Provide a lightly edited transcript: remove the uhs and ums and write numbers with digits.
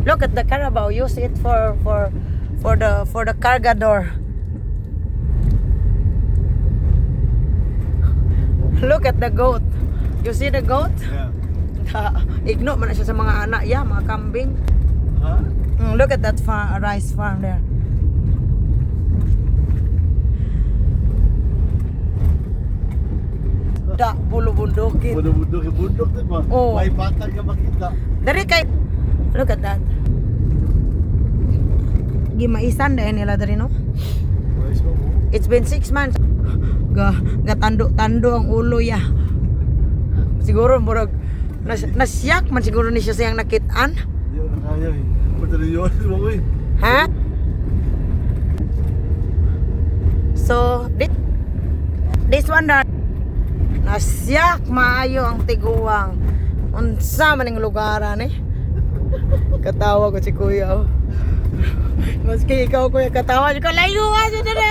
Look at the Carabao. Use it for the cargador. Look at the goat. You see the goat? Yeah. Igno man na siya sa mga anak ya, mga kambing. Huh? Look at that rice farm there. Da, bulo-bundukin. Bundok diba? Oo. May patag ka makita. Dari kay, look at that. Gimaisan dahil nila dari no? Wais mo mo? It's been 6 months. Gatando-tando ang ulo ya. Siguro murag nasyak man siguro ni siya siyang nakitaan. Yun na kaya eh. Pwede yun mo eh. Ha? So, this one na nasyak maayo ang tiguang. Unsa man ang lugaran eh. Katawa ko si Kuya. Oh. Maski ikaw Kuya katawa ko layo aja dere.